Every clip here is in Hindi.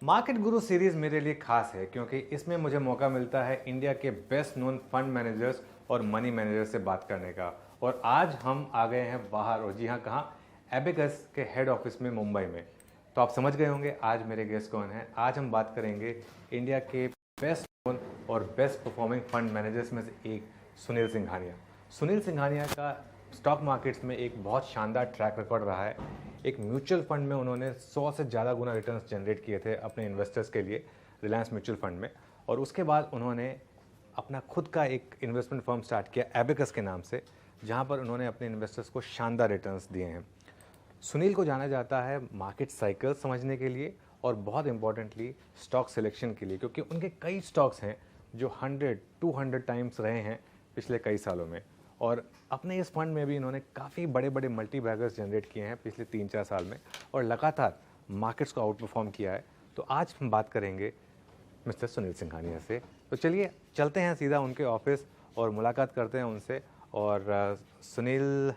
मार्केट गुरु सीरीज मेरे लिए खास है क्योंकि इसमें मुझे मौका मिलता है इंडिया के बेस्ट नोन फंड मैनेजर्स और मनी मैनेजर्स से बात करने का। और आज हम आ गए हैं बाहर, और जी हाँ, कहाँ, एबेकस के हेड ऑफिस में मुंबई में। तो आप समझ गए होंगे आज मेरे गेस्ट कौन हैं। आज हम बात करेंगे इंडिया के बेस्ट नोन और बेस्ट परफॉर्मिंग फंड मैनेजर्स में से एक सुनील सिंघानिया। सुनील सिंघानिया का स्टॉक मार्केट्स में एक बहुत शानदार ट्रैक रिकॉर्ड रहा है। एक म्यूचुअल फंड में उन्होंने 100 से ज़्यादा गुना रिटर्न्स जनरेट किए थे अपने इन्वेस्टर्स के लिए, रिलायंस म्यूचुअल फंड में। और उसके बाद उन्होंने अपना खुद का एक इन्वेस्टमेंट फर्म स्टार्ट किया एबेकस के नाम से, जहां पर उन्होंने अपने इन्वेस्टर्स को शानदार रिटर्न्स दिए हैं। सुनील को जाना जाता है मार्केट साइकिल समझने के लिए और बहुत इंपॉर्टेंटली स्टॉक सिलेक्शन के लिए, क्योंकि उनके कई स्टॉक्स हैं जो 100-200 टाइम्स रहे हैं पिछले कई सालों में। और अपने इस फंड में भी इन्होंने काफ़ी बड़े बड़े मल्टी बैगर्स जनरेट किए हैं पिछले 3-4 साल में और लगातार मार्केट्स को आउट परफॉर्म किया है। तो आज हम बात करेंगे मिस्टर सुनील सिंघानिया से। तो चलिए चलते हैं सीधा उनके ऑफिस और मुलाकात करते हैं उनसे। और सुनील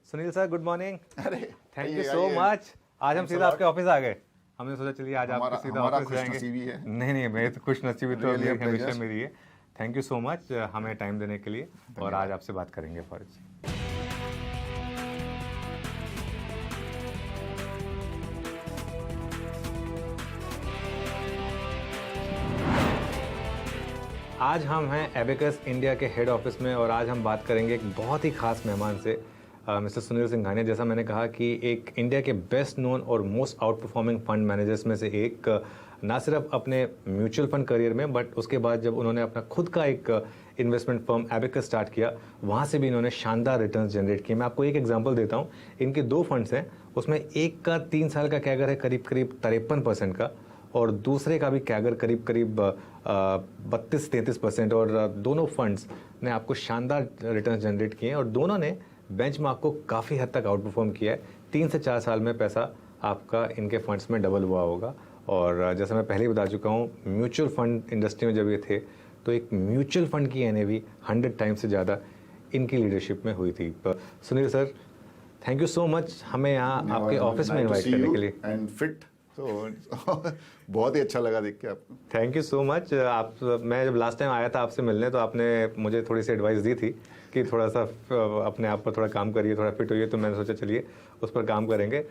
सर, गुड मॉर्निंग। अरे थैंक यू सो मच। आज हम सीधा आपके ऑफिस आ गए। हमने सोचा चलिए आज आपके सीधा ऑफिस जाएंगे। नहीं, मैं तो खुश नसीबी तो हमेशा मेरी है। थैंक यू सो मच हमें टाइम देने के लिए, और आज आपसे बात करेंगे फर्ज। आज हम हैं एबेकस इंडिया के हेड ऑफिस में और आज हम बात करेंगे एक बहुत ही खास मेहमान से, मिस्टर सुनील सिंघानिया। जैसा मैंने कहा कि एक इंडिया के बेस्ट नोन और most out performing fund managers में से एक, ना सिर्फ अपने म्यूचुअल फंड करियर में, बट उसके बाद जब उन्होंने अपना खुद का एक इन्वेस्टमेंट फर्म एबेकस स्टार्ट किया, वहाँ से भी इन्होंने शानदार रिटर्न्स जनरेट किए। मैं आपको एक एग्जांपल देता हूँ। इनके 2 फंड्स हैं, उसमें एक का 3 साल का कैगर है करीब 53% का, और दूसरे का भी कैगर करीब 32-33%। और दोनों फंड्स ने आपको शानदार रिटर्न्स जनरेट किए हैं और दोनों ने बेंचमार्क को काफ़ी हद तक आउट परफॉर्म किया है। 3 से 4 साल में पैसा आपका इनके फंड्स में डबल हुआ होगा। और जैसा मैं पहले ही बता चुका हूँ, म्यूचुअल फंड इंडस्ट्री में जब ये थे तो एक म्यूचुअल फंड की NAV 100 टाइम्स से ज़्यादा इनकी लीडरशिप में हुई थी। Sunil sir, thank you so much हमें यहाँ आपके ऑफिस में इन्वाइट करने के लिए। एंड फिट तो बहुत ही अच्छा लगा देख के आपको। Thank you so much. मैं जब लास्ट टाइम आया था आपसे मिलने तो आपने मुझे थोड़ी सी एडवाइस दी थी कि थोड़ा सा अपने आप पर थोड़ा काम करिए, थोड़ा फिट होइए। तो मैंने सोचा चलिए उस पर काम करेंगे।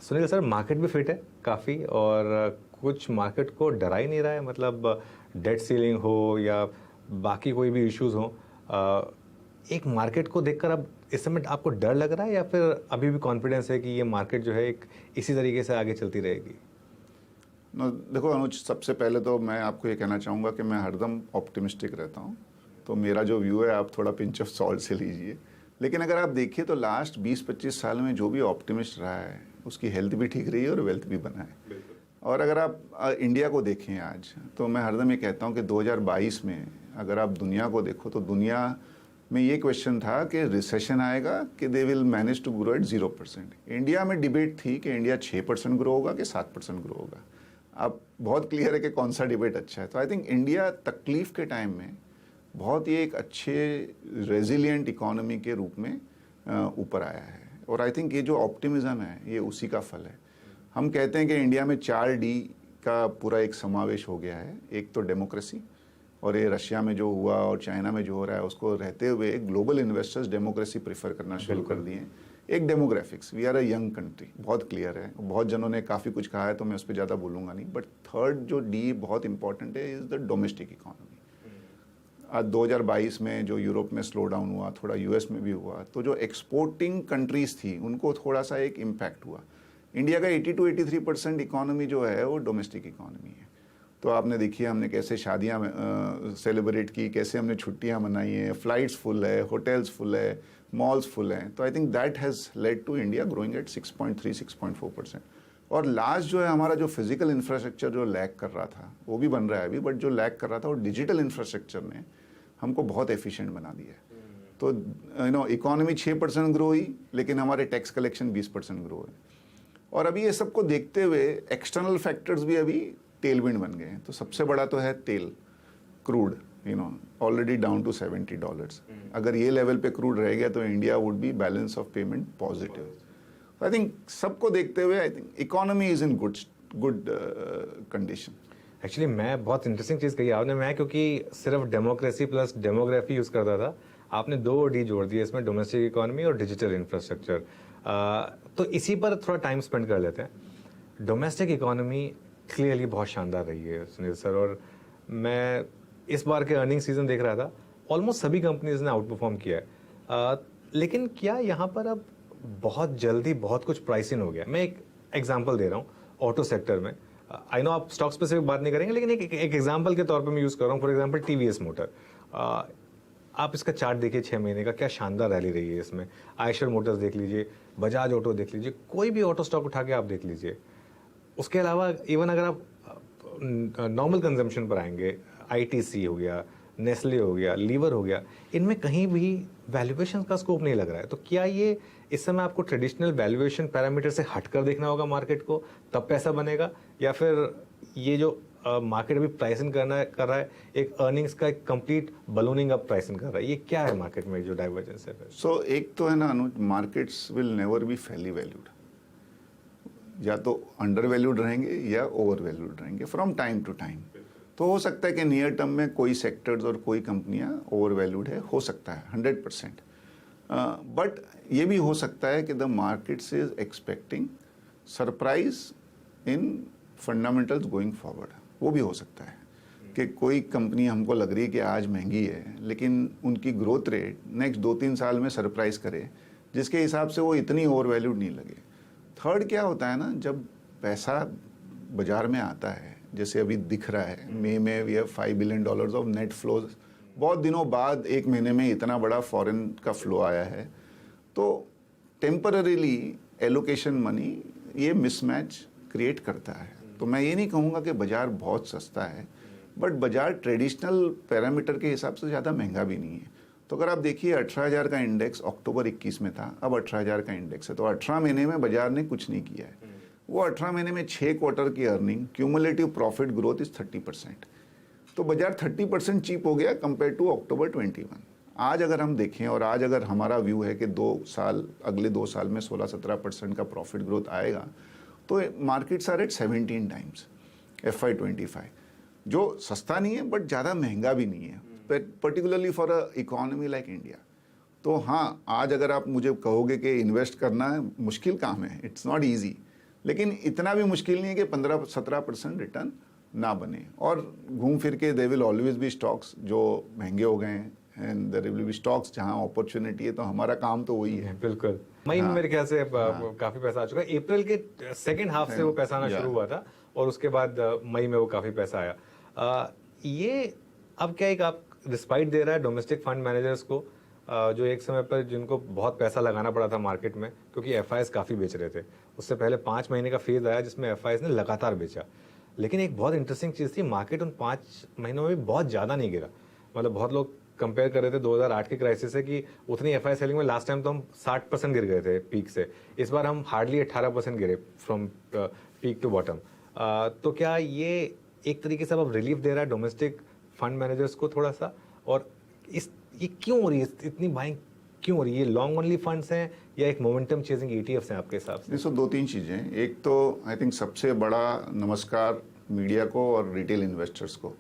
सुनील सर, मार्केट भी फिट है काफ़ी, और कुछ मार्केट को डरा ही नहीं रहा है। मतलब डेट सीलिंग हो या बाकी कोई भी इश्यूज हो, एक मार्केट को देखकर अब इस समय आपको डर लग रहा है या फिर अभी भी कॉन्फिडेंस है कि ये मार्केट जो है एक इसी तरीके से आगे चलती रहेगी? देखो अनुज, सबसे पहले तो मैं आपको ये कहना चाहूँगा कि मैं हरदम ऑप्टिमिस्टिक रहता हूँ। तो मेरा जो व्यू है आप थोड़ा पिंच ऑफ सॉल्ट से लीजिए। लेकिन अगर आप देखिए तो लास्ट 20-25 साल में जो भी ऑप्टिमिस्ट रहा है उसकी हेल्थ भी ठीक रही है और वेल्थ भी बना है। और अगर आप इंडिया को देखें आज, तो मैं हरदम ये कहता हूँ कि 2022 में अगर आप दुनिया को देखो तो दुनिया में ये क्वेश्चन था कि रिसेशन आएगा कि they will manage to grow at 0%। India में डिबेट थी कि इंडिया 6% ग्रो होगा कि 7% ग्रो होगा। अब बहुत क्लियर है कि कौन सा डिबेट अच्छा है। तो आई थिंक इंडिया तकलीफ के टाइम में बहुत ही एक अच्छे रेजिलिएंट इकोनॉमी के रूप में ऊपर आया है। और आई थिंक ये जो ऑप्टिमिज्म है ये उसी का फल है। हम कहते हैं कि इंडिया में 4D का पूरा एक समावेश हो गया है। एक तो डेमोक्रेसी, और ये रशिया में जो हुआ और चाइना में जो हो रहा है उसको रहते हुए ग्लोबल इन्वेस्टर्स डेमोक्रेसी प्रीफर करना शुरू कर दिए हैं। एक demographics, we are a young country, बहुत क्लियर है। बहुत जनों ने काफ़ी कुछ कहा है तो मैं उस पर ज़्यादा बोलूँगा नहीं। बट थर्ड जो D बहुत इंपॉर्टेंट है इज़ द डोमेस्टिक इकोनॉमी। आज 2022 में जो यूरोप में स्लो डाउन हुआ, थोड़ा US में भी हुआ, तो जो एक्सपोर्टिंग कंट्रीज़ थी उनको थोड़ा सा एक इम्पैक्ट हुआ। इंडिया का 80-83% इकोनॉमी जो है वो डोमेस्टिक इकोनॉमी है। तो आपने देखिए हमने कैसे शादियाँ सेलिब्रेट की, कैसे हमने छुट्टियाँ मनाई हैं, फ्लाइट्स फुल है, होटल्स फुल है, मॉल्स फुल हैं। तो I think that has led to India growing at 6.3-6.4%। और लास्ट जो है हमारा जो फिजिकल इंफ्रास्ट्रक्चर जो लैग कर रहा था वो भी बन रहा है अभी, बट जो लैग कर रहा था वो डिजिटल इंफ्रास्ट्रक्चर ने हमको बहुत एफिशिएंट बना दिया है। तो इकोनॉमी 6% ग्रो हुई, लेकिन हमारे टैक्स कलेक्शन 20% ग्रो है। और अभी ये सबको देखते हुए एक्सटर्नल फैक्टर्स भी अभी टेलविंड बन गए हैं। तो सबसे बड़ा तो है तेल, क्रूड, ऑलरेडी डाउन टू $70। अगर ये लेवल पे क्रूड रह गया तो India would be balance of payment positive. I think सबको देखते हुए I think economy is in good condition. Actually मैं बहुत इंटरेस्टिंग चीज़ कही आपने, मैं क्योंकि सिर्फ डेमोक्रेसी प्लस डेमोग्राफी यूज़ करता था, आपने 2 डी जोड़ दिए इसमें, डोमेस्टिक इकोनॉमी और डिजिटल इंफ्रास्ट्रक्चर। तो इसी पर थोड़ा टाइम स्पेंड कर लेते हैं। डोमेस्टिक इकोनॉमी क्लियरली बहुत शानदार रही है सुनील सर, और मैं इस बार के अर्निंग सीजन देख रहा था, ऑलमोस्ट सभी कंपनीज ने आउट परफॉर्म किया है। लेकिन क्या यहाँ पर अब बहुत जल्दी बहुत कुछ प्राइस इन हो गया? मैं एक एग्जांपल दे रहा हूँ ऑटो सेक्टर में। आई नो आप स्टॉक स्पेसिफिक बात नहीं करेंगे, लेकिन एक एग्जांपल के तौर पे मैं यूज़ कर रहा हूँ। फॉर एग्जांपल टीवीएस मोटर, आप इसका चार्ट देखिए 6 महीने का, क्या शानदार रैली रही है इसमें। आयशर मोटर्स देख लीजिए, बजाज ऑटो देख लीजिए, कोई भी ऑटो स्टॉक उठा के आप देख लीजिए। उसके अलावा इवन अगर आप नॉर्मल कंजम्पशन पर आएंगे, आईटीसी हो गया, नेस्ले हो गया, लीवर हो गया, इनमें कहीं भी वैल्यूएशन का स्कोप नहीं लग रहा है। तो क्या ये इस समय आपको ट्रेडिशनल वैल्यूएशन पैरामीटर से हटकर देखना होगा मार्केट को, तब पैसा बनेगा, या फिर ये जो मार्केट अभी प्राइसिंग कर रहा है एक अर्निंग्स का एक कंप्लीट बलूनिंग अप प्राइसिंग कर रहा है, ये क्या है मार्केट में जो डाइवर्जेंस है? सो एक तो है ना Anuj, markets will never be fairly valued, या तो अंडर वैल्यूड रहेंगे या ओवर वैल्यूड रहेंगे फ्रॉम टाइम टू टाइम। तो हो सकता है कि नियर टर्म में कोई सेक्टर्स और कोई कंपनियां ओवर वैल्यूड है, हो सकता है 100%। बट ये भी हो सकता है कि the markets is expecting surprise in fundamentals going forward, वो भी हो सकता है कि कोई कंपनी हमको लग रही है कि आज महंगी है, लेकिन उनकी ग्रोथ रेट नेक्स्ट 2-3 साल में सरप्राइज करे, जिसके हिसाब से वो इतनी ओवर वैल्यूड नहीं लगे। थर्ड क्या होता है ना, जब पैसा बाजार में आता है, जैसे अभी दिख रहा है मई में we have $5 billion of net flows, बहुत दिनों बाद 1 महीने में इतना बड़ा फॉरेन का फ्लो आया है, तो टेम्पररीली एलोकेशन मनी ये मिसमैच क्रिएट करता है। तो मैं ये नहीं कहूँगा कि बाजार बहुत सस्ता है, बट बाजार ट्रेडिशनल पैरामीटर के हिसाब से ज़्यादा महंगा भी नहीं है। तो अगर आप देखिए 18,000 का इंडेक्स अक्टूबर 21 में था, अब 18,000 का इंडेक्स है, तो 18 महीने में बाजार ने कुछ नहीं किया है। वो 18 महीने में 6 क्वार्टर की earning, cumulative profit growth is 30%। तो बाजार 30% चीप हो गया कंपेयर टू अक्टूबर 21। आज अगर हम देखें, और आज अगर हमारा व्यू है कि अगले 2 साल में 16-17% का प्रॉफिट ग्रोथ आएगा, तो markets are eight 17 times FY25, जो सस्ता नहीं है बट ज़्यादा महंगा भी नहीं है, particularly for a economy like India. तो हाँ, आज अगर आप मुझे कहोगे कि इन्वेस्ट करना मुश्किल काम है, इट्स नॉट ईजी, लेकिन इतना भी मुश्किल नहीं है कि 15-17% रिटर्न ना बने। और घूम फिर के they will always be stocks जो महंगे हो गए हैं, and there will be stocks जहां अपॉर्चुनिटी है। तो हमारा काम तो वही है। बिल्कुल। मई में मेरे ख्याल से काफी पैसा आ चुका है, अप्रैल के सेकंड हाफ से वो पैसा आना शुरू हुआ था, और उसके बाद मई में वो काफी पैसा आया। ये अब क्या, एक आप रिस्पाइट दे रहा है डोमेस्टिक फंड मैनेजर्स को, जो एक समय पर जिनको बहुत पैसा लगाना पड़ा था मार्केट में, क्योंकि एफआईएस काफ़ी बेच रहे थे। उससे पहले 5 महीने का फेज आया जिसमें एफआईएस ने लगातार बेचा। लेकिन एक बहुत इंटरेस्टिंग चीज़ थी, मार्केट उन 5 महीनों में भी बहुत ज़्यादा नहीं गिरा। मतलब बहुत लोग कंपेयर कर रहे थे 2008 के क्राइसिस से कि उतनी एफआईआई सेलिंग में लास्ट टाइम तो हम 60% गिर गए थे पीक से, इस बार हम हार्डली 18% गिरे फ्रॉम पीक टू बॉटम। तो क्या ये एक तरीके से अब रिलीफ दे रहा है डोमेस्टिक फंड मैनेजर्स को थोड़ा सा? और ये क्यों हो रही है, इतनी बाइंग क्यों हो रही है? ये लॉन्ग ओनली फंड्स हैं या एक मोमेंटम चेजिंग ETFs हैं आपके हिसाब से? देखो, 2-3 चीज़ें। एक तो आई थिंक सबसे बड़ा नमस्कार मीडिया को और रिटेल इन्वेस्टर्स को।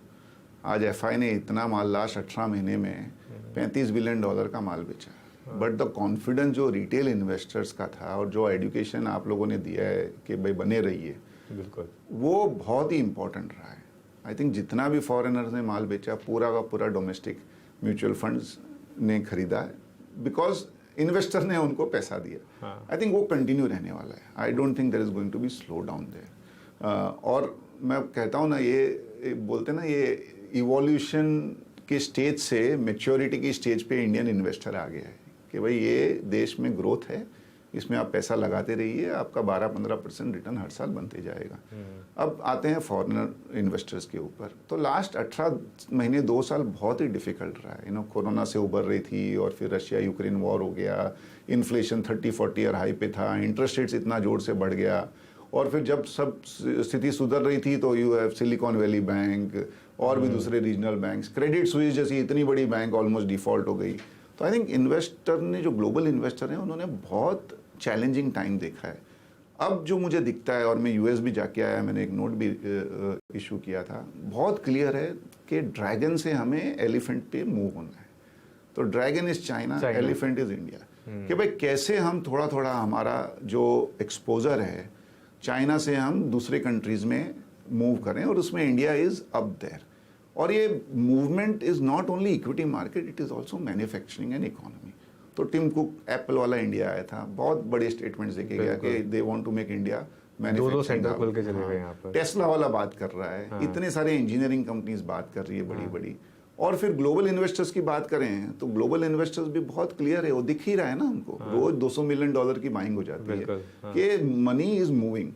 आज एफआई ने इतना माल लास्ट 18 महीने में $35 बिलियन का माल बेचा, बट द कॉन्फिडेंस जो रिटेल इन्वेस्टर्स का था और जो एजुकेशन आप लोगों ने दिया है कि भाई बने रहिए, बिल्कुल, वो बहुत ही इंपॉर्टेंट रहा है। आई थिंक जितना भी फॉरेनर्स ने माल बेचा, पूरा का पूरा डोमेस्टिक म्यूचुअल फंड्स ने खरीदा है, बिकॉज इन्वेस्टर ने उनको पैसा दिया। आई थिंक वो कंटिन्यू रहने वाला है। I don't think there is going to be slow down there. और मैं कहता हूँ ना, ये बोलते ना, ये इवोल्यूशन के स्टेज से मैच्योरिटी की स्टेज पे इंडियन इन्वेस्टर आ गया है कि भाई ये देश में ग्रोथ है, इसमें आप पैसा लगाते रहिए, आपका 12-15% रिटर्न हर साल बनते जाएगा। अब आते हैं फॉरेनर इन्वेस्टर्स के ऊपर। तो लास्ट 18 महीने 2 साल बहुत ही डिफिकल्ट रहा है। कोरोना से उबर रही थी, और फिर रशिया यूक्रेन वॉर हो गया, इन्फ्लेशन 30-40 ईयर हाई पे था, इंटरेस्ट रेट्स इतना जोर से बढ़ गया, और फिर जब सब स्थिति सुधर रही थी तो you have silicon valley bank और भी दूसरे रीजनल बैंक्स, क्रेडिट स्विस जैसी इतनी बड़ी बैंक ऑलमोस्ट डिफॉल्ट हो गई। तो आई थिंक इन्वेस्टर ने, जो ग्लोबल इन्वेस्टर हैं, उन्होंने बहुत चैलेंजिंग टाइम देखा है। अब जो मुझे दिखता है, और मैं यूएस भी जाके आया, मैंने एक नोट भी इशू किया था, बहुत क्लियर है कि ड्रैगन से हमें एलिफेंट पे मूव होना है। तो dragon is China, elephant is India, कि भाई कैसे हम थोड़ा थोड़ा हमारा जो एक्सपोजर है चाइना से हम दूसरे कंट्रीज में मूव करें, और उसमें इंडिया इज अप देयर। और ये movement is not only equity market, it is also manufacturing and economy. तो टिम कुक एप्पल वाला इंडिया आया था, बहुत बड़े स्टेटमेंट्स देके गया कि they want to make India दो सेंटर खोल के चले गए यहाँ पर। टेस्ला वाला बात कर रहा है, इतने सारे इंजीनियरिंग कंपनीज बात कर रही है बड़ी बड़ी। और फिर ग्लोबल इन्वेस्टर्स की बात करें तो ग्लोबल इन्वेस्टर्स भी बहुत क्लियर है, वो दिख ही रहा है ना हमको, रोज $200 मिलियन की बाइंग हो जाती है कि मनी इज मूविंग।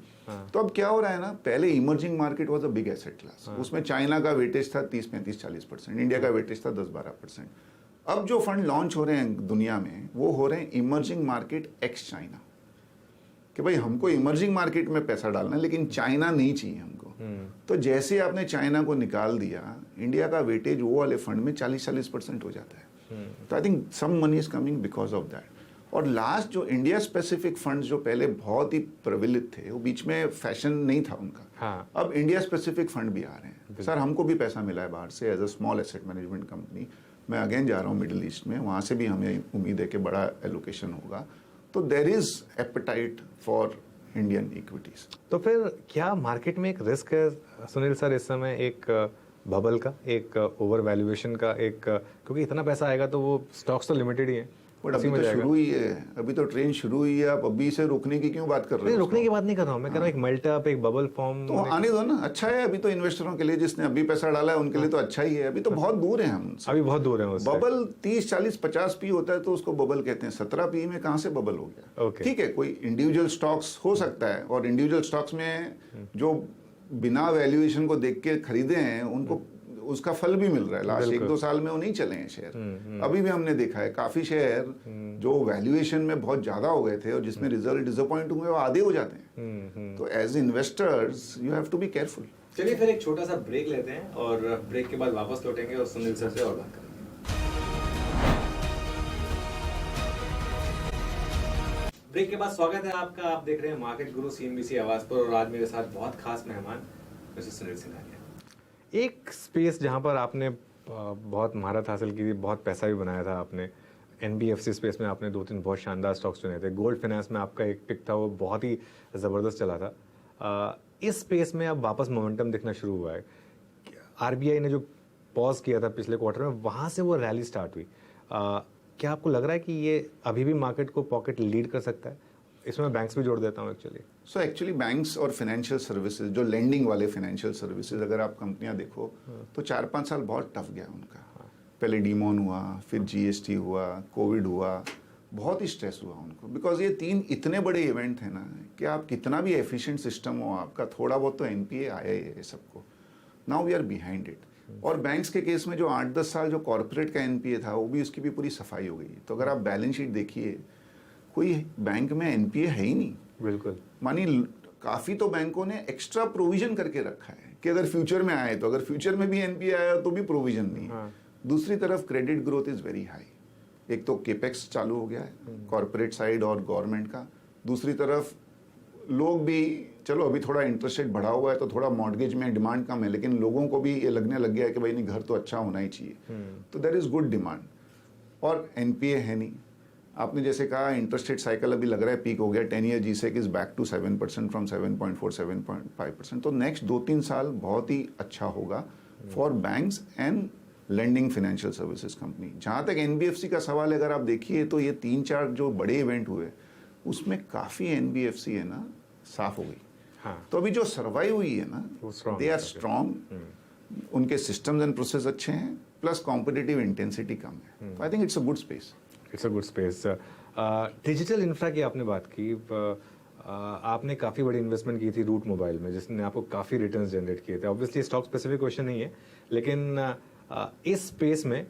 तो अब क्या हो रहा है ना, पहले emerging market was a big asset class, उसमें चाइना का वेटेज था 30-35-40%, इंडिया का वेटेज था 10-12%। अब जो फंड लॉन्च हो रहे हैं दुनिया में वो हो रहे हैं इमर्जिंग मार्केट एक्स चाइना, कि भाई हमको इमर्जिंग मार्केट में पैसा डालना है लेकिन चाइना नहीं चाहिए हमको। तो जैसे आपने चाइना को निकाल दिया, इंडिया का वेटेज वो वाले फंड में 40-40% हो जाता है। तो I think some money is coming because of that. और लास्ट जो इंडिया स्पेसिफिक फंड्स जो पहले बहुत ही प्रचलित थे, वो बीच में फैशन नहीं था उनका, अब इंडिया स्पेसिफिक फंड भी आ रहे हैं। सर हमको भी पैसा मिला है बाहर से as a small asset management company, मैं अगेन जा रहा हूँ मिडिल ईस्ट में, वहाँ से भी हमें उम्मीद है कि बड़ा एलोकेशन होगा। तो there is appetite for Indian equities. तो फिर क्या मार्केट में एक रिस्क है सुनील सर इस समय, एक बबल का, एक ओवर वैल्यूएशन का, एक क्योंकि इतना पैसा आएगा तो वो स्टॉक्स तो लिमिटेड ही है। बट अभी तो शुरू ही है, अभी तो ट्रेन शुरू हुई है, आप अभी से रोकने की क्यों बात कर रहे हो? रोकने की बात नहीं कर रहा हूँ मैं, कह रहा हूँ एक मल्टअप, एक बबल फॉर्म। तो आने दो ना, अच्छा है अभी तो इन्वेस्टरों के लिए, जिसने अभी पैसा डाला है उनके लिए तो अच्छा ही है। अभी तो बहुत दूर है हम, अभी बहुत दूर है उससे। बबल 30-40-50 पी होता है तो उसको बबल कहते हैं, 17 पी में कहाँ से बबल हो गया? ठीक है, कोई इंडिविजुअल स्टॉक्स हो सकता है, और इंडिविजुअल स्टॉक्स में जो बिना वैल्यूएशन को देख के खरीदे हैं उनको उसका फल भी मिल रहा है। लास्ट 1-2 साल में वो नहीं चले हैं शेयर। अभी भी हमने देखा है काफी शेयर जो वैल्यूएशन में बहुत ज्यादा हो गए थे और जिसमें रिजल्ट डिसअपॉइंट हुए वो आधे हो जाते हैं। तो as investors you have to be careful. चलिए फिर एक छोटा सा ब्रेक लेते हैं और ब्रेक के बाद वापस लौटेंगे और सुनील सर से और बात करेंगे। ब्रेक के बाद स्वागत है आपका, आप देख रहे हैं मार्केट गुरु CNBC आवाज पर, और आज मेरे साथ बहुत खास मेहमान मिस्टर सुनील सिंघानिया। एक स्पेस जहां पर आपने बहुत महारत हासिल की थी, बहुत पैसा भी बनाया था आपने, NBFC स्पेस में आपने 2-3 बहुत शानदार स्टॉक्स चुने थे। गोल्ड फाइनेंस में आपका एक पिक था, वो बहुत ही ज़बरदस्त चला था। इस स्पेस में अब वापस मोमेंटम दिखना शुरू हुआ है। RBI ने जो पॉज किया था पिछले क्वार्टर में, वहाँ से वो रैली स्टार्ट हुई। क्या आपको लग रहा है कि ये अभी भी मार्केट को पॉकेट लीड कर सकता है? इसमें बैंक्स भी जोड़ देता हूँ एक्चुअली। सो एक्चुअली बैंक्स और फाइनेंशियल सर्विसेज, जो लेंडिंग वाले फाइनेंशियल सर्विसेज, अगर आप कंपनियां देखो तो 4-5 साल बहुत टफ गया उनका। पहले डीमोन हुआ, फिर GST हुआ, कोविड हुआ, बहुत ही स्ट्रेस हुआ उनको, बिकॉज ये 3 इतने बड़े इवेंट हैं ना कि आप कितना भी एफिशिएंट सिस्टम हो आपका, थोड़ा बहुत तो NPA आया ही है सबको। Now we are behind it. और बैंक्स के केस में जो 8-10 साल जो कॉर्पोरेट का NPA था, वो भी उसकी भी पूरी सफाई हो गई। तो अगर आप बैलेंस शीट देखिए, कोई बैंक में NPA है ही नहीं। बिल्कुल। मानी काफी तो बैंकों ने एक्स्ट्रा प्रोविजन करके रखा है कि अगर फ्यूचर में आए, तो अगर फ्यूचर में भी NPA आया तो भी प्रोविजन नहीं है। दूसरी तरफ credit growth is very high. एक तो केपेक्स चालू हो गया है कॉर्पोरेट साइड और गवर्नमेंट का, दूसरी तरफ लोग भी, चलो अभी थोड़ा इंटरेस्ट रेट बढ़ा हुआ है तो थोड़ा मॉर्गेज में डिमांड कम है, लेकिन लोगों को भी ये लगने लग गया है कि भाई नहीं, घर तो अच्छा होना ही चाहिए। तो देयर इज गुड डिमांड, और NPA है नहीं। आपने जैसे कहा इंटरेस्ट रेट साइकिल अभी लग रहा है पीक हो गया, 10 year G-Sec is back to 7% from 7.4-7.5%। तो नेक्स्ट 2-3 साल बहुत ही अच्छा होगा for banks and lending financial services company. जहाँ तक NBFC का सवाल है, अगर आप देखिए तो ये 3-4 जो बड़े इवेंट हुए उसमें काफ़ी NBFC है ना साफ हो गई। तो अभी जो सर्वाइव हुई है ना, दे आर स्ट्रॉन्ग, उनके सिस्टम्स एंड प्रोसेस अच्छे हैं, प्लस कॉम्पिटिटिव इंटेंसिटी कम है। तो I think it's a good space. It's a good space. Digital infra की आपने बात की, आपने काफ़ी बड़ी इन्वेस्टमेंट की थी रूट मोबाइल में, जिसने आपको काफ़ी रिटर्न्स जनरेट किए थे। ऑब्वियसली स्टॉक स्पेसिफिक क्वेश्चन नहीं है, लेकिन इस स्पेस में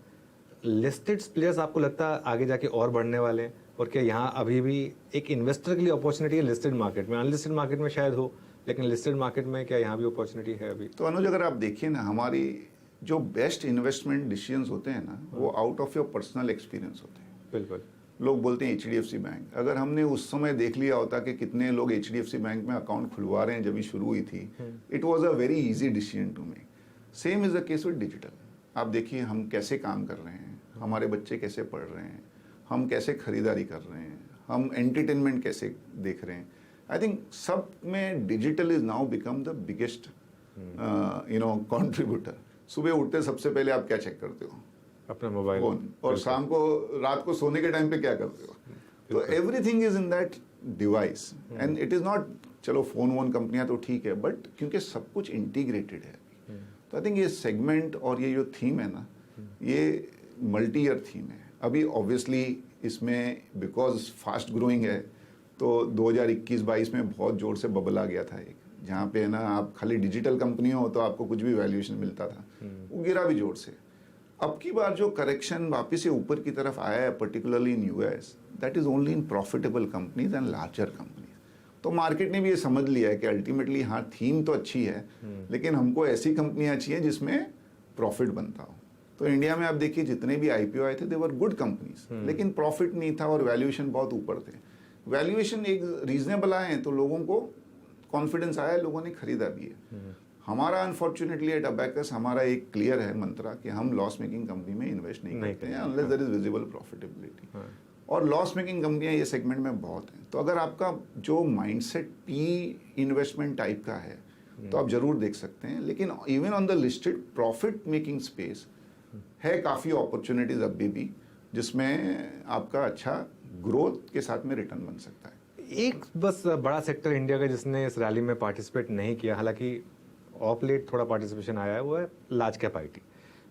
लिस्टेड प्लेयर्स आपको लगता है आगे जाके और बढ़ने वाले हैं? और क्या यहाँ अभी भी एक इन्वेस्टर के लिए अपॉर्चुनिटी है लिस्टेड मार्केट में? अनलिस्टेड मार्केट में शायद हो, लेकिन लिस्टेड मार्केट में क्या यहाँ भी अपॉर्चुनिटी है अभी? तो अनुज, अगर आप देखिए ना, हमारी जो बेस्ट इन्वेस्टमेंट डिसीजंस होते हैं ना, वो out of your personal experience होते हैं। बिल्कुल। लोग बोलते हैं HDFC बैंक, अगर हमने उस समय देख लिया होता कि कितने लोग HDFC बैंक में अकाउंट खुलवा रहे हैं जब ये शुरू हुई थी, it was a very easy decision to make. Same is the case with digital. आप देखिए हम कैसे काम कर रहे हैं, हमारे बच्चे कैसे पढ़ रहे हैं, हम कैसे खरीदारी कर रहे हैं, हम एंटरटेनमेंट कैसे देख रहे हैं। आई थिंक सब में digital is now become the biggest contributor. सुबह उठते सबसे पहले आप क्या चेक करते हो? अपना मोबाइल फोन। और शाम को रात को सोने के टाइम पे क्या करते हो? तो everything is in that device and it is not, चलो फोन वोन कंपनियां तो ठीक है, बट क्योंकि सब कुछ इंटीग्रेटेड है तो आई थिंक ये सेगमेंट और ये जो थीम है ना, ये मल्टी ईयर थीम है। अभी ऑब्वियसली इसमें बिकॉज फास्ट ग्रोइंग है तो 2021-22 में बहुत जोर से बबल आ गया था एक, जहाँ पे है ना आप खाली डिजिटल कंपनी हो तो आपको कुछ भी वैल्यूएशन मिलता था, वो गिरा भी जोर से। अब की बार जो करेक्शन वापस से ऊपर की तरफ आया है, particularly in US, that is only in profitable companies and larger companies. तो मार्केट ने भी ये समझ लिया है कि अल्टीमेटली हाँ थीम तो अच्छी है, लेकिन हमको ऐसी कंपनियां चाहिए जिसमें प्रॉफिट बनता हो। तो इंडिया में आप देखिए जितने भी IPO आए थे दे वर गुड कंपनीज, लेकिन प्रॉफिट नहीं था और वैल्यूएशन बहुत ऊपर थे। वैल्यूएशन एक रीजनेबल आए तो लोगों को कॉन्फिडेंस आया, लोगों ने खरीदा भी है। हमारा अनफॉर्चुनेटली एट अबैकस हमारा एक क्लियर है मंत्रा कि हम लॉस मेकिंग कंपनी में इन्वेस्ट नहीं करते हैं unless there is visible profitability. और लॉस मेकिंग कंपनियां ये सेगमेंट में बहुत हैं। तो अगर आपका जो माइंडसेट PE इन्वेस्टमेंट टाइप का है तो आप जरूर देख सकते हैं, लेकिन even on the listed profit making space है काफ़ी अपॉर्चुनिटीज अभी भी जिसमें आपका अच्छा ग्रोथ के साथ में रिटर्न बन सकता है। एक बस बड़ा सेक्टर इंडिया का जिसने इस रैली में पार्टिसिपेट नहीं किया, हालांकि ऑफ लेट थोड़ा पार्टिसिपेशन आया है, वो है large cap IT।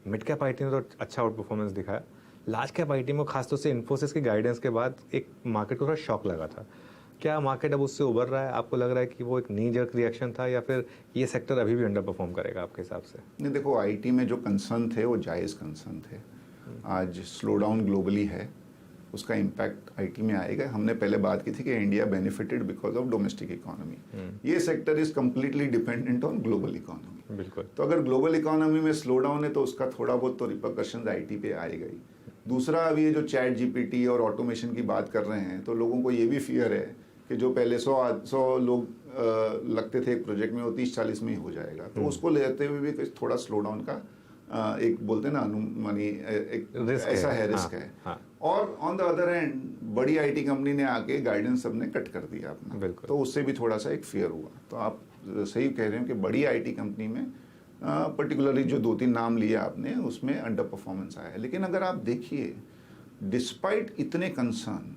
Mid cap IT ने तो अच्छा आउट परफॉर्मेंस दिखाया, लार्ज कैप IT में खासतौर से इन्फोसिस की गाइडेंस के बाद एक मार्केट को थोड़ा शॉक लगा था। क्या मार्केट अब उससे उभर रहा है? आपको लग रहा है कि वो एक नी जर्क रिएक्शन था या फिर ये सेक्टर अभी भी अंडर परफॉर्म करेगा आपके हिसाब से? नहीं, देखो IT में जो कंसर्न थे वो जायज़ कंसर्न थे। आज स्लो डाउन ग्लोबली है, उसका इम्पैक्ट IT में आएगा। हमने पहले बात की थी कि India benefited because of domestic economy. ये sector is completely dependent on global economy. बिल्कुल। तो अगर ग्लोबल इकोनॉमी में स्लो डाउन है तो उसका थोड़ा बहुत तो रिपरकशन IT पे आएगा ही। दूसरा, अभी ये जो चैट GPT और ऑटोमेशन की बात कर रहे हैं तो लोगों को ये भी फियर है कि जो पहले 100 लोग लगते थे एक प्रोजेक्ट में वो 30-40 में ही हो जाएगा, तो उसको लेते हुए भी थोड़ा स्लो डाउन का एक बोलते हैं ना अनुमानी एक ऐसा है, रिस्क है। हाँ। और ऑन द अदर हैंड बड़ी IT कंपनी ने आके गाइडेंस सबने कट कर दिया अपना, तो उससे भी थोड़ा सा एक फियर हुआ। तो आप सही कह रहे हो कि बड़ी IT कंपनी में पर्टिकुलरली जो 2-3 नाम लिए आपने उसमें अंडर परफॉर्मेंस आया है। लेकिन अगर आप देखिए डिस्पाइट इतने concern,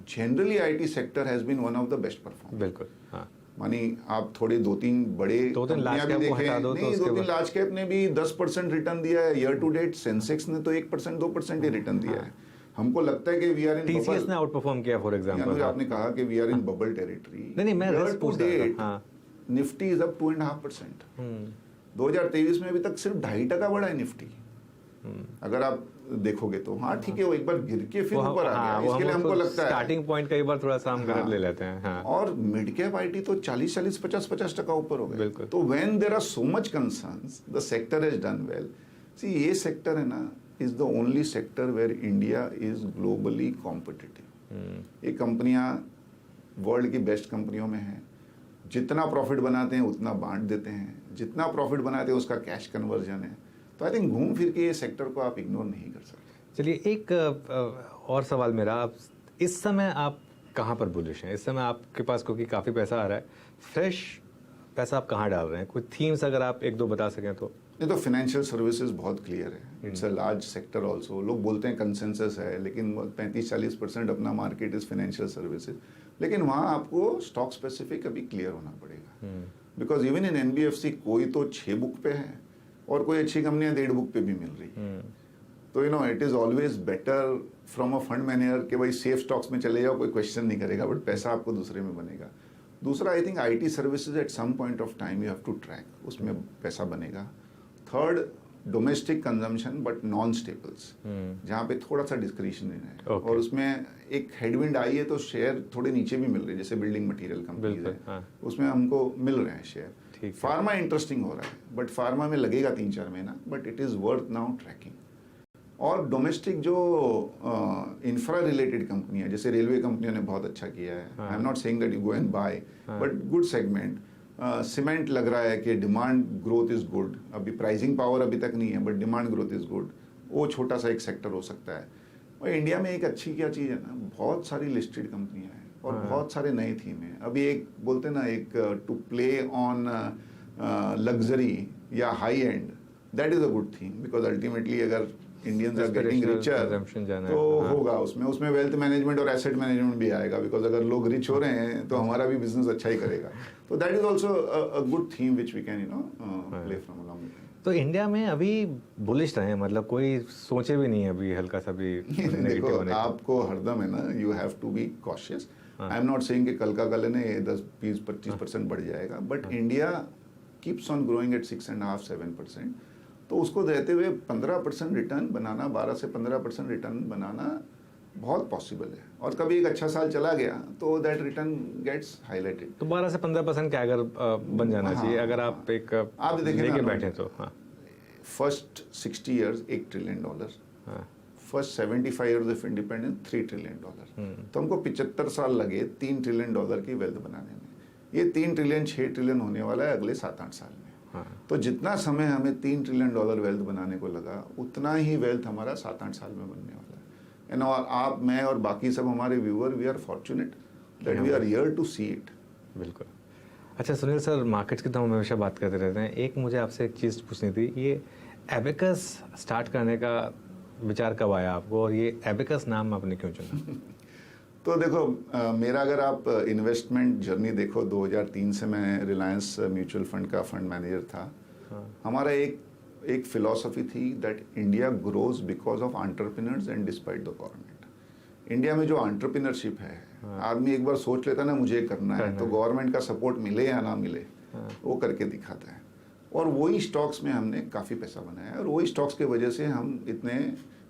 generally IT sector has been one of the best performer. बिल्कुल। हाँ। मानी आप थोड़े 2-3 बड़े कंपनियां भी देखें, नहीं 2-3 लार्ज कैप ने भी 10% रिटर्न दिया है ईयर टू डेट। सेंसेक्स ने तो 1% 2% ही रिटर्न दिया है। हमको लगता है कि we are in bubble. TCS ने आउट परफॉर्म किया फॉर एग्जांपल। आपने कहा कि we are in bubble territory. नहीं मैं ईयर टू डेट हाँ। Nifty is up 2.5%। 2023 में अभी तक सिर्फ 2.5% बढ़ा है निफ्टी। अगर आप देखोगे तो हाँ ठीक है, वो एक बार गिर के फिर ऊपर आ गया। इसके लिए हमको लगता है स्टार्टिंग पॉइंट कई बार थोड़ा सा हम गलत ले लेते हैं। हाँ। और मिड कैप IT तो 40-40 50% ऊपर हो गए। तो when there are so much concerns the sector has done well. See ये सेक्टर है ना is the only sector where India is globally competitive. ये कंपनियां वर्ल्ड की बेस्ट कंपनियों में हैं। जितना प्रॉफिट बनाते हैं उतना बांट देते हैं, जितना प्रॉफिट बनाते हैं उसका कैश कन्वर्जन है। तो आई थिंक घूम फिर के ये सेक्टर को आप इग्नोर नहीं कर सकते। चलिए एक और सवाल मेरा, आप इस समय आप कहाँ पर बुलिश हैं? इस समय आपके पास क्योंकि काफ़ी पैसा आ रहा है, फ्रेश पैसा आप कहाँ डाल रहे हैं? कुछ थीम्स अगर आप 1-2 बता सकें तो। नहीं तो फाइनेंशियल सर्विसेज बहुत क्लियर है, it's a large sector also. लोग बोलते हैं कंसेंसस है, लेकिन 35-40% अपना मार्केट इज फाइनेंशियल सर्विसेज। लेकिन वहाँ आपको स्टॉक स्पेसिफिक अभी क्लियर होना पड़ेगा, बिकॉज इवन इन NBFC कोई तो 6 बुक पे है और कोई अच्छी कंपनियां 1.5 बुक पे भी मिल रही। तो it is always better from a fund manager कि भाई सेफ स्टॉक्स में चले जाओ, कोई क्वेश्चन नहीं करेगा, बट पैसा आपको दूसरे में बनेगा। दूसरा, I think IT services at some point of time you have to track, उसमें पैसा बनेगा। Third, domestic consumption but non staples, जहाँ पे थोड़ा सा डिस्क्रिशनरी है। और उसमें एक हेडविंड आई है तो शेयर थोड़े नीचे भी मिल रहे हैं, जैसे बिल्डिंग मटेरियल कंपनीज है, उसमें हमको मिल रहे हैं शेयर। फार्मा इंटरेस्टिंग हो रहा है, बट फार्मा में लगेगा 3-4 महीना, but it is worth now tracking. और डोमेस्टिक जो इंफ्रा रिलेटेड कंपनी है, जैसे रेलवे कंपनियों ने बहुत अच्छा किया है, I am not saying that you go and buy, but good segment. Cement लग रहा है कि डिमांड ग्रोथ इज गुड, अभी प्राइसिंग पावर अभी तक नहीं है but demand growth is good, वो छोटा सा एक सेक्टर हो सकता है। और इंडिया में एक अच्छी क्या चीज़ है ना, बहुत सारी लिस्टेड कंपनियां हैं और बहुत सारे नए थीम हैं। अभी एक बोलते हैं ना, एक टू प्ले ऑन लग्जरी या high and, that is a good thing, because ultimately अगर इंडियंस आर गेटिंग रिचर तो होगा उसमें वेल्थ मैनेजमेंट और एसेट मैनेजमेंट भी आएगा, बिकॉज अगर लोग रिच हो रहे हैं तो हमारा भी बिजनेस अच्छा ही करेगा। तो that is also a good theme which we can play from a long. तो इंडिया में अभी बुलिश रहे, मतलब कोई सोचे भी नहीं है अभी हल्का सा भी देखो आपको हरदम है ना, you have to be cautious. I am not saying कि कल का कल ने 10-20-25% बढ़ जाएगा, but India keeps on growing at 6.5-7%। तो उसको देते हुए 15% रिटर्न बनाना, 12 से 15% रिटर्न बनाना बहुत पॉसिबल है। और कभी एक अच्छा साल चला गया तो दैट रिटर्न गेट्स हाईलाइटेड। तो 12 से 15% क्या अगर बन जाना चाहिए अगर आप एक आप देखें लेके बैठे तो। हाँ, first 60 years $1 trillion, first 75 years of independence $3 trillion। तो हमको 75 साल लगे $3 trillion की वेल्थ बनाने में। ये 3 ट्रिलियन 6 ट्रिलियन होने वाला है अगले 7-8 साल में। तो जितना समय हमें $3 trillion वेल्थ बनाने को लगा, उतना ही वेल्थ हमारा 7-8 साल में बनने वाला है। एंड और आप, मैं और बाकी सब हमारे viewer, we are fortunate that we are here to see it. बिल्कुल। अच्छा सुनील सर, मार्केट्स की तो हम हमेशा बात करते रहते हैं, एक मुझे आपसे एक चीज़ पूछनी थी, ये एबेकस स्टार्ट करने का विचार कब आया आपको और ये एबेकस नाम आपने क्यों चुना? तो देखो मेरा अगर आप इन्वेस्टमेंट जर्नी देखो, 2003 से मैं रिलायंस म्यूचुअल फंड का फंड मैनेजर था। हमारा एक फिलॉसफी थी that India grows because of entrepreneurs and despite the government. India में जो एंटरप्रेन्योरशिप है, आदमी एक बार सोच लेता ना मुझे करना है, तो गवर्नमेंट का सपोर्ट मिले या ना मिले वो करके दिखाता है। और वही स्टॉक्स में हमने काफ़ी पैसा बनाया और वही स्टॉक्स की वजह से हम इतने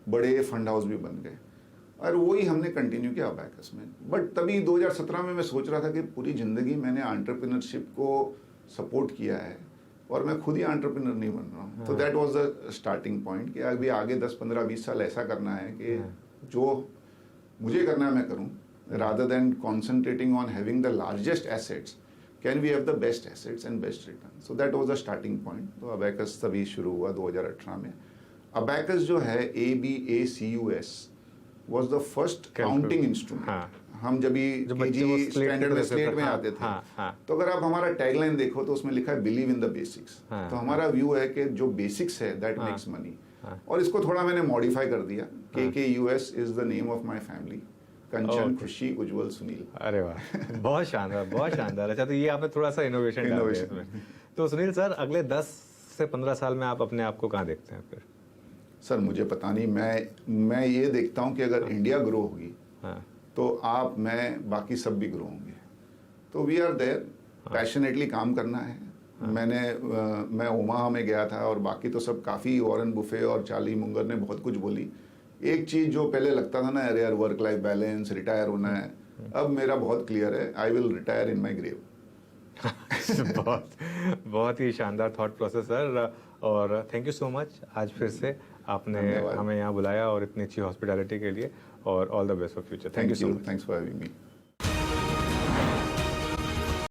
बड़े फंड हाउस भी बन गए और वही हमने कंटिन्यू किया अबैकस में। बट तभी 2017 में मैं सोच रहा था कि पूरी ज़िंदगी मैंने एंटरप्रेन्योरशिप को सपोर्ट किया है और मैं खुद ही एंटरप्रेन्योर नहीं बन रहा हूँ। तो that was the starting point कि अभी आगे 10-15-20 साल ऐसा करना है कि जो मुझे करना है मैं करूँ, rather than concentrating on having the largest assets, can we have the best assets and best return. So that was the starting point. तो अबैकस तभी शुरू हुआ 2018 में। अबैकस जो है ABACUS was the first counting instrument। हम जब केजी स्टैंडर्ड में स्लेट में आते थे, तो अगर आप हमारा टैगलाइन देखो तो उसमें लिखा है बिलीव इन द बेसिक्स। तो हमारा व्यू है कि जो बेसिक्स है दैट मेक्स मनी। और इसको थोड़ा मैंने मॉडिफाई कर दिया, KKUS is the name of my family, Kanchan, Khushi, Ujjwal, Sunil. अरे वाह, बहुत शानदार, बहुत शानदार। अच्छा, तो ये आपने थोड़ा सा इनोवेशन डाल दिया इसमें। तो सुनील सर, अगले 10 से 15 साल में आप अपने आप को कहाँ देखते हैं फिर? सर मुझे पता नहीं, मैं ये देखता हूँ कि अगर इंडिया ग्रो होगी तो आप, मैं, बाकी सब भी ग्रो होंगे। तो वी आर देयर, पैशनेटली काम करना है। मैं ओमाहा में गया था और बाकी तो सब काफ़ी, वॉरेन बुफे और चार्ली मुंगर ने बहुत कुछ बोली। एक चीज़ जो पहले लगता था ना, अरे यार वर्क लाइफ बैलेंस, रिटायर होना है, अब मेरा बहुत क्लियर है, I will retire in my grave. बहुत ही शानदार थॉट प्रोसेस सर, और थैंक यू सो मच आज फिर से आपने हमें यहाँ बुलाया और इतनी अच्छी हॉस्पिटैलिटी के लिए, और all the best for future. Thank you so much. Thanks for having me.